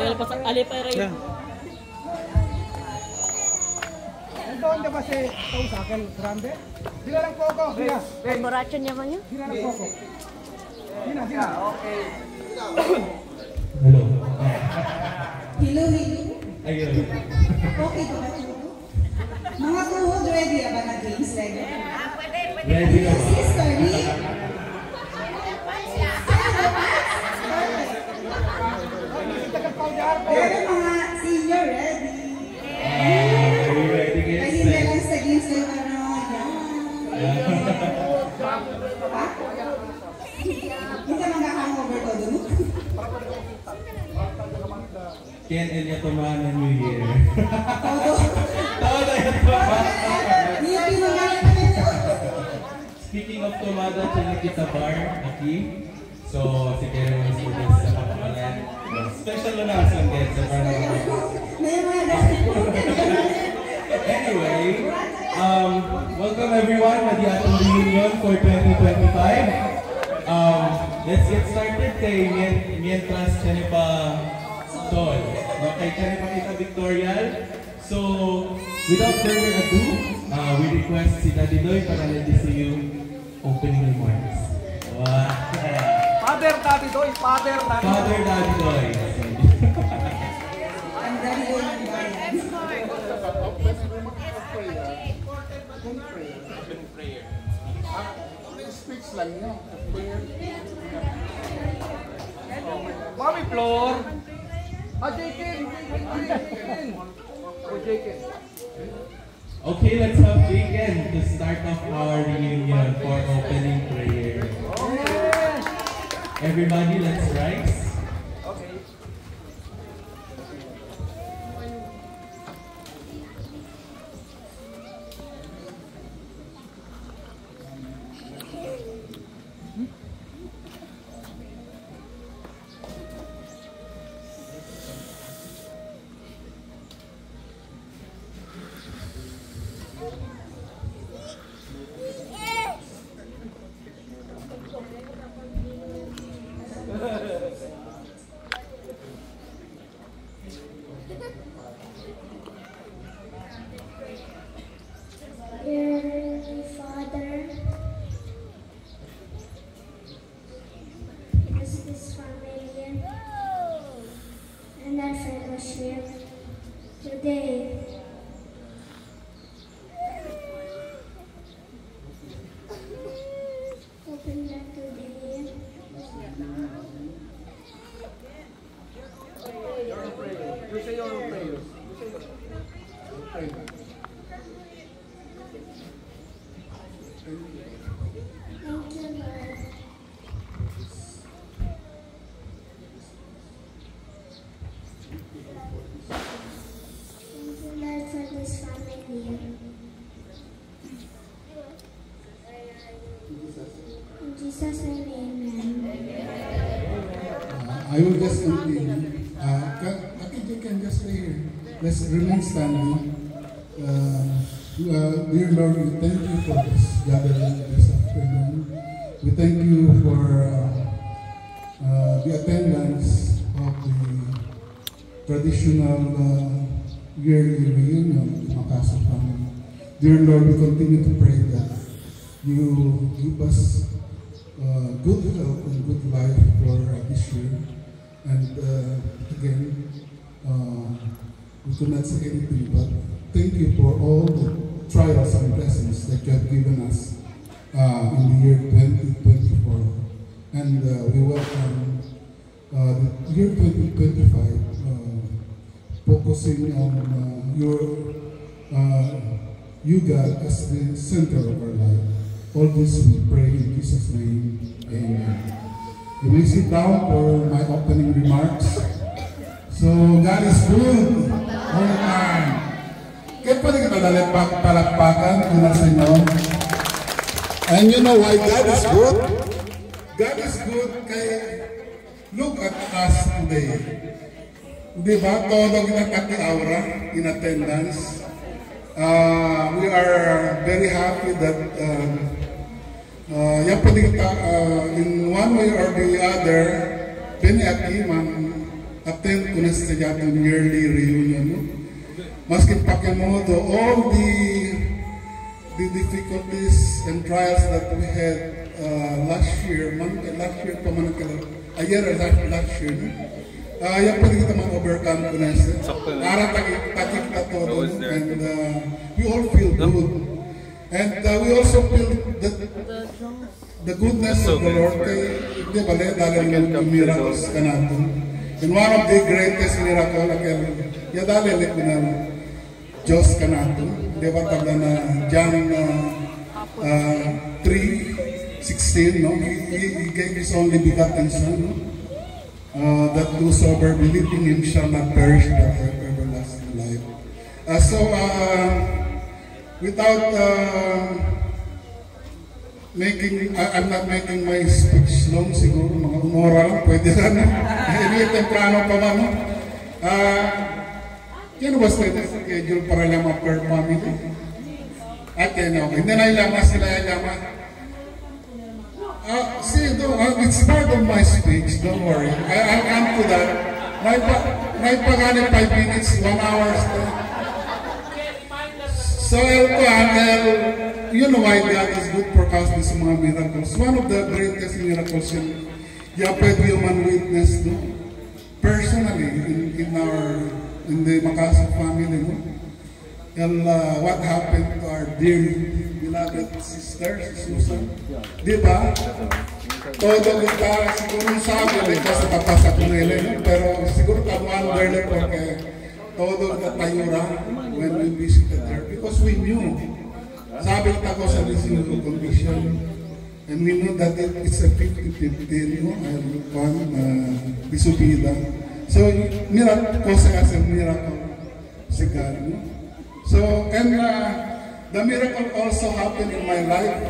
Alipay rin. Doon ba si Tau sa akin? Grande? Sila lang po ako. Sila. Borracho niya man yun? Sila lang po ako. Sila. Okay. Hello. Hello. Ayun. Okay ko ba ito? Mga tuhod, ready ba na games like that? Ready na ba? Sister, ni? Pero mga senior, ready? Are you ready guys? Ay, hindi lang sa games like ano, yan. Ha? Hindi ka mag-hangover to doon? Ken and Yatomana New Year. Todo. Todo Yatomana. Hindi yung pinagalan na ito. Speaking of Tomada, Chinikita Bar, aquí. So, si Karen was with us sa Kapalan. Special announcement guys sa bar na May mga dati po. Anyway, welcome everyone at the Atom Reunion for 2025. Let's get started kay mientras Chenipa Sol. Kay Chenipa Kita Victorial. So, without further ado, we request si Daddy Doy para nag-DCU opening remarks. Wow! Father Daddy Doy. Father Daddy Doy. Father Daddy Doy. Ang dami ko yung bayan. Speech lang niya. Mami Flor. JK. JK. Okay, let's have Jaken to start off our reunion for opening prayer. Everybody, let's rise. Okay. Dear Father, bless this family and our fellowship today. Open that today. You say your prayers. Thank you, Lord. Thank you, Lord, for this family. In Jesus' name, amen. I will just continue. You can just stay here. Let's remain standing. Dear Lord, we thank you for this gathering this afternoon. We thank you for the attendance of the traditional yearly reunion of the Makassar family. Dear Lord, we continue to pray that you give us good health and good life for this year. And again, we could not say anything, but thank you for all the trials and blessings that you have given us in the year 2024. And we welcome the year 2025, focusing on you God as the center of our life. All this we pray in Jesus' name. Amen. You may sit down for my opening remarks. So, God is good all the time. Kaya pwede kita palakpakan muna sa inyo. And you know why God is good? God is good kaya look at us today. Di ba? Todo kita kaki-aura in attendance. We are very happy that yan pwede kita in one way or the other, Benny at Iman at attend ko na sa yatong yearly reunion. No? Maski pakimodo, all the difficulties and trials that we had last year last year, no? Yan pwede kita man-overcome ko na siya. Para takik na todo. And we all feel good. And we also feel the goodness of the Lord. Hindi ba, dahil yung miracles ka natin. And one of the greatest miracle, dahil ko na Diyos ka natin. Di ba, tabla na John 3:16, no? He gave His only begotten Son, no? That whosoever believe in Him shall not perish but have everlasting life. Without I'm not making my speech long, siguro mga umora lang, pwede lang. Hindi temprano pa man. Yan ba sa schedule para lang per family? At yan okay. Hindi na ilama sila ilama. It's part of my speech, don't worry. I'll come to that. May pagani 5 minutes, 1 hour. So, you know why God is good for us with some miracles. One of the greatest miracles in human witness, no? Personally, in the Makassar family, no? And what happened to our dear beloved sister, si Susan. Di ba? Todo kita siguro sabi kasi papasa ko nila, no? Pero siguro ka-wonder lang porque todo katayura when we visited her because we knew. Sabi ko sa listening condition and we knew that it's a 50-50, no? Bisubida. So, miracle ko sa miracle si God, no? So, and the miracle also happened in my life.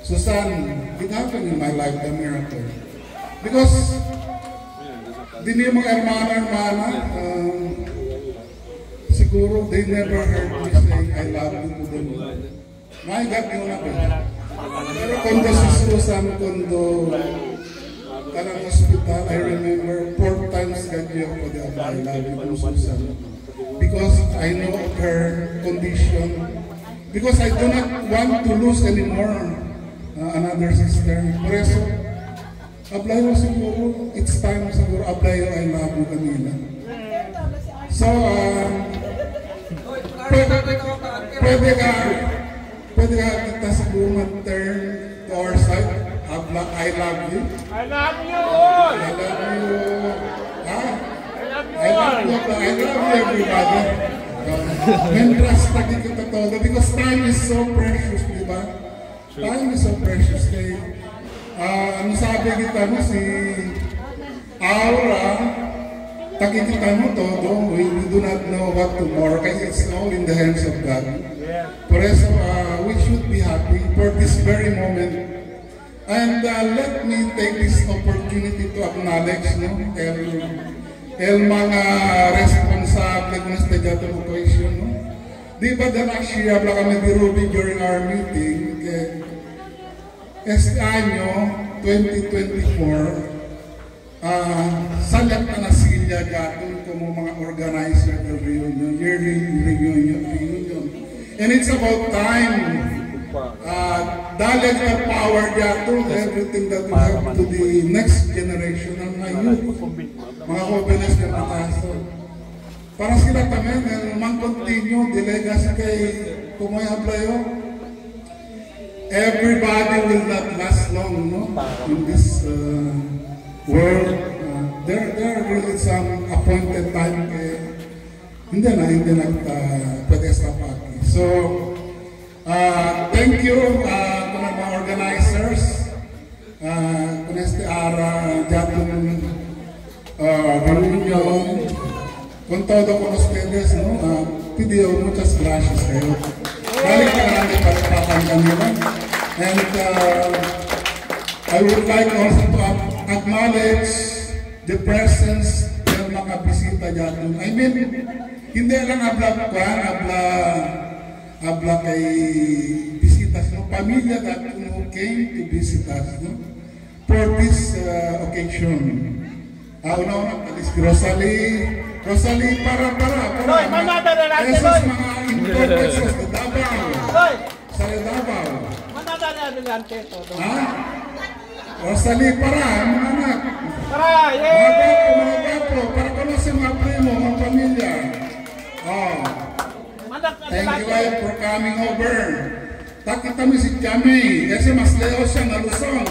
Susan, it happened in my life, the miracle. Because, di niyo mga hermana, siguro, they never heard me say, I love you to them. My God, yun na ba? Pero kundo si Susan, kundo kanang hospital, I remember 4 times ganyo ko the I love you to Susan. Because I know her condition. Because I do not want to lose anymore another sister. Por eso, ablayo siguro, it's time siguro, ablayo I love you kanila. So, pwede ka kita siguro mag-turn to our side. I love you. I love you all. I love you. I love you everybody. Mentras nakikita todo because time is so precious, di ba? Time is so precious. Ano sabi kita mo si Aura, nakikita mo todo, we do not know what tomorrow kasi it's all in the hands of God. Por eso, we should be happy for this very moment. And let me take this opportunity to acknowledge el mga responsable ng Estado of Operation. No? Di ba the last year, habla kami di Ruby during our meeting, este año 2024, salat na nasilya gatong como mga organizer ng reunion, yearly reunion. And it's about time. Dalag na power dato everything that we have to the next generation ng mga youth, mga jóvenes na mataso. Para sila tamen, mag-continue, the legacy kay Pumoy Ablayo. Everybody will not last long, no? In this world. There are really some appointed time hindi na pwede sa pagi. So, thank you to mga organizers, kung este ara jatong reunion, con todo con ustedes, no? Pidió muchas gracias kayo. Balik ka namin pagpapan kanila. And I would like also to acknowledge the presence ng mga bisita jatong. I mean, hindi lang habla kay visitas, no? Pamilya that came to visit us, no? For this occasion. Una-una, alis Rosalie. Rosalie, para. Loy, manada na natin, Esos Loy. mga imported sa Davao. Loy, Sa Davao. manada na adelante ito. Ha? Rosalie, para, mga anak. Tara, Mga gapo, para ko sa mga primo, mga pamilya. Oh. Manak na Thank you adelante. for coming over. Takit kami si Jamie, kasi mas leo siya na Luzon.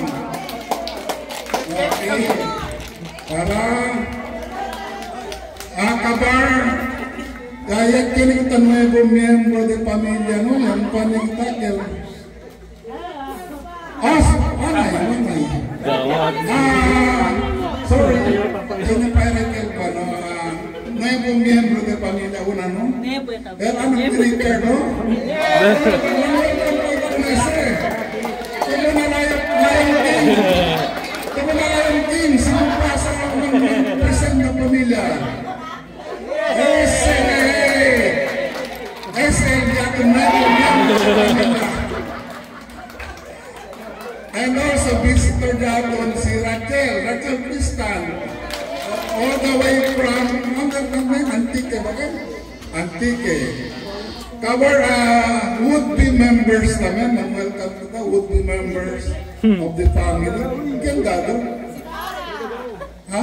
Okay. Para kabar, kaya kinig nuevo miembro de pamilya, no? Yan pa ning takil. Manay. Sorry, ini pa rekel pa, no? Nuevo miembro de pamilya, una, no? El anak diriker, no? Kaya na layong team, sinumpa sa mga present na pamilya. Ese el gato nuevo miembro de pamilya. And also visitor daton si Rachel Cristal, all the way from Antique, Antique. Cover would-be members naman, welcome to the would-be members of the family. Ganda doon. Ha?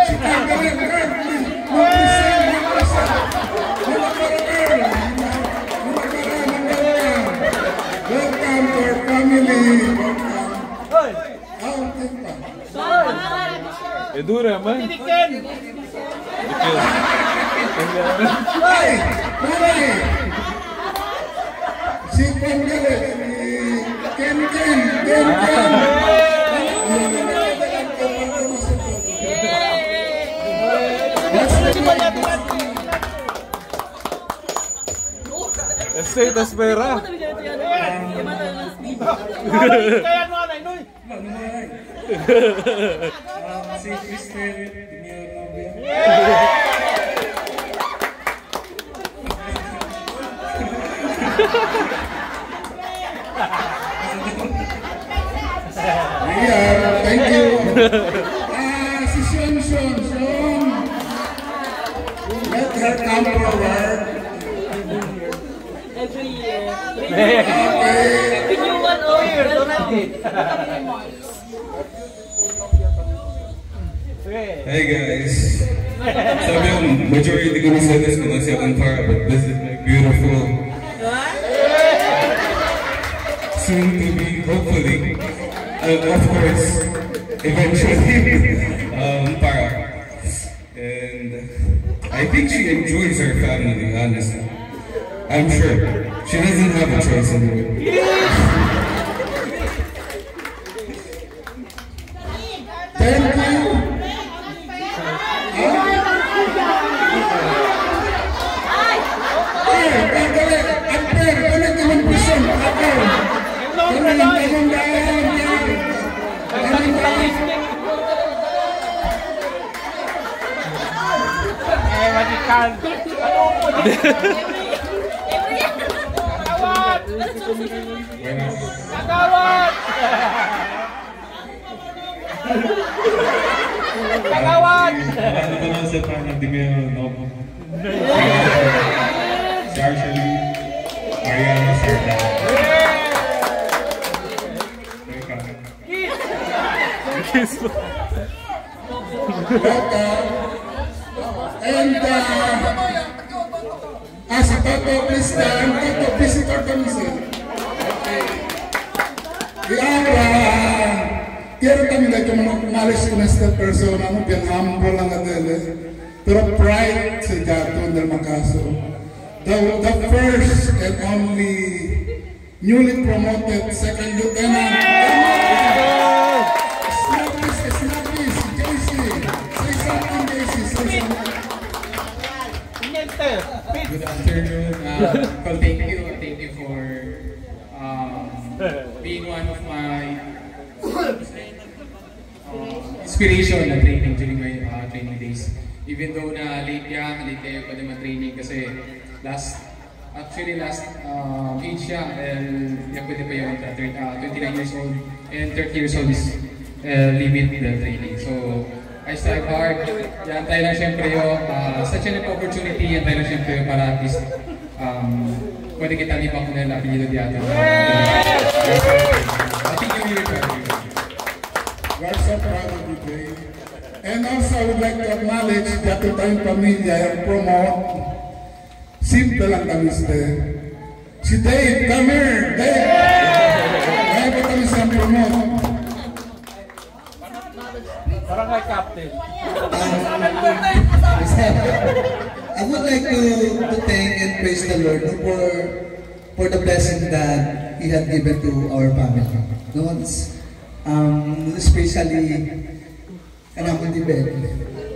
Si Kagalan, welcome to our family. Dura man. Tinikin. Ay! Mami! Si Pangale, si Ken. Estate Espera. Kaya mo na, Inoy. Si Cristel, thank you. Si Sean. Let her come forward. Every year. Okay. Renewal of Hey guys. Sabi yung majority ko na sa this ko na siya kung para, but this is my beautiful soon to be, hopefully, of course, eventually, para. And I think she enjoys her family, honestly. I'm sure. She doesn't have a choice anyway. Thank you. Magical. Kagawad! Kagawad! Ano ba na sa panang di mo no? Si Arshali, Ariana Sarda. And si Toto, please stand. Toto, visitor kami sir. Quiero también que me acknowledge con esta persona, no bien humble lang adele, pero pride sa Jaton del Makaso. The first and only newly promoted second lieutenant. Snappy, JC. Say something, JC. Say something. Good afternoon. Well, thank you for being one of my inspiration na training during my training days. Even though na late kayo pa naman training kasi last age siya, and pwede pa yun, 29 years old and 30 years old is limit the training. So, I strive hard. Yan tayo lang siyempre yung such an opportunity. Yan tayo lang siyempre yung para at least pwede kita lipa kung nila apelido di atin. I think you will be. We are so proud of you, Dave. And also, I would like to acknowledge that to tayong pamilya yung promote. Simple lang kami si Dave. Si Dave, come here! Dave! Kaya ba kami sa promote? Parang kay Captain. I would like to thank and praise the Lord for the blessing that He had given to our family. No, especially anak ko di Ben.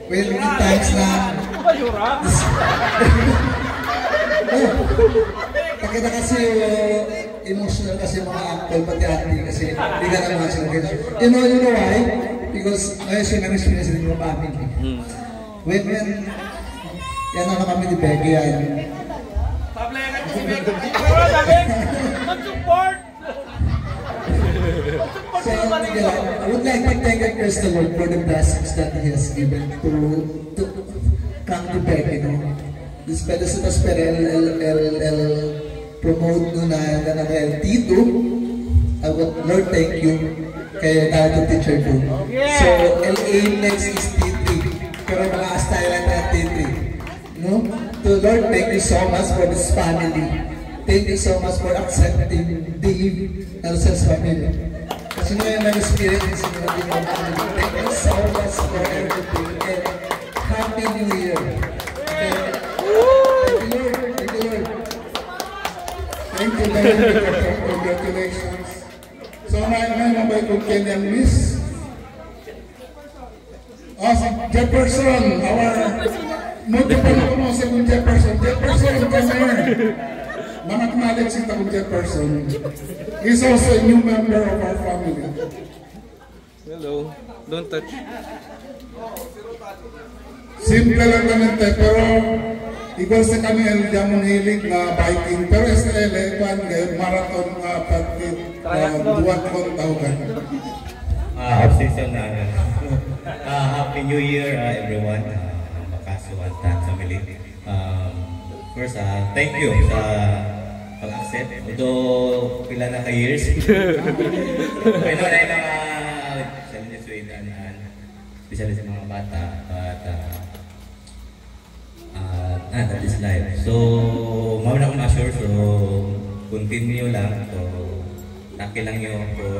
Well, in times na pakita kasi emotional kasi mga uncle pati auntie kasi hindi ka naman sila ganyan. You know why? Because ngayon siya na-experience din yung family. When yan na kami ni Becky yan. Mag-support! So, I would like to thank and praise the Lord for the blessings that He has given to come to Becky, no? This Pedasitas per el promote no na el Tito. I would, Lord, thank you kay Tato Teacher do. So, LA next is T3. Pero mga style na T3. No? So, Lord, thank you so much for this family. Thank you so much for accepting Dave Nelson's family. Kasi ngayon nag-experience yung mga family. Thank you so much for everything. And Happy New Year. Thank you, Lord. Thank you, Lord. Thank you, Dave. Congratulations. So, may kung Kenyan Miss. Si Jefferson, our multiple mo si Jefferson. Jefferson, come here. Manaknalit si Jefferson. He's also a new member of our family. Hello. Don't touch. Simple lang naman tayo, pero igual sa kami ang jamon hilig na biking. Pero sa Elevan, marathon pati duwat kong tawag. Off-season na. Happy New Year, everyone. Makasuhan tayo family. First, thank you sa pag-accept. Although, pila na ka-years. Pero na yung mga challenges with especially sa mga bata. But, that is life. So, mawala akong assure. So, continue lang. So, taki lang yun for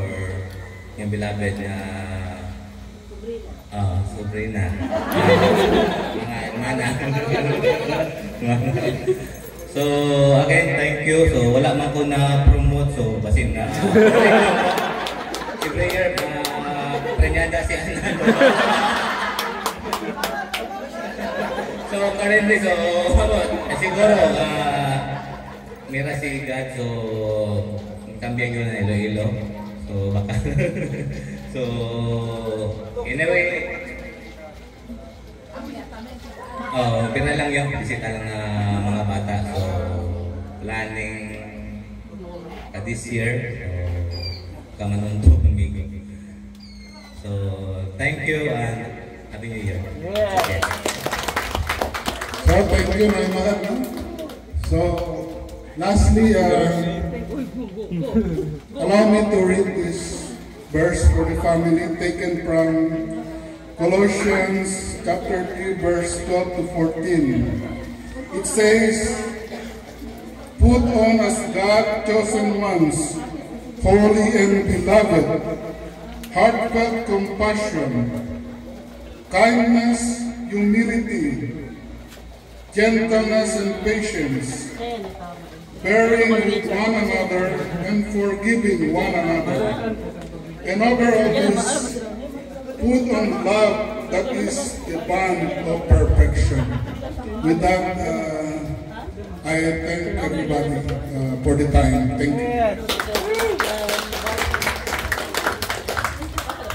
yung beloved na Sabrina. Mga hermana. So, again, thank you. So, wala man ko na-promote. So, basin na. Si Prayer, prenyada si Anan. So, currently, so, siguro, mira si God. So, kambiyan yun na Iloilo. So, baka. So, anyway, pina lang yung bisita lang na mga bata. So, planning this year. So, kamanundo pamigay. So, thank you and Happy New Year. Okay. So, thank you, my mother. So, lastly, allow me to read this verse for the family taken from Colossians chapter 3, verse 12 to 14. It says, "Put on as God-chosen ones, holy and beloved, heartfelt compassion, kindness, humility, gentleness and patience, bearing with one another and forgiving one another. And over all this, put on love that is the bond of perfection." With that, I thank everybody for the time. Thank you.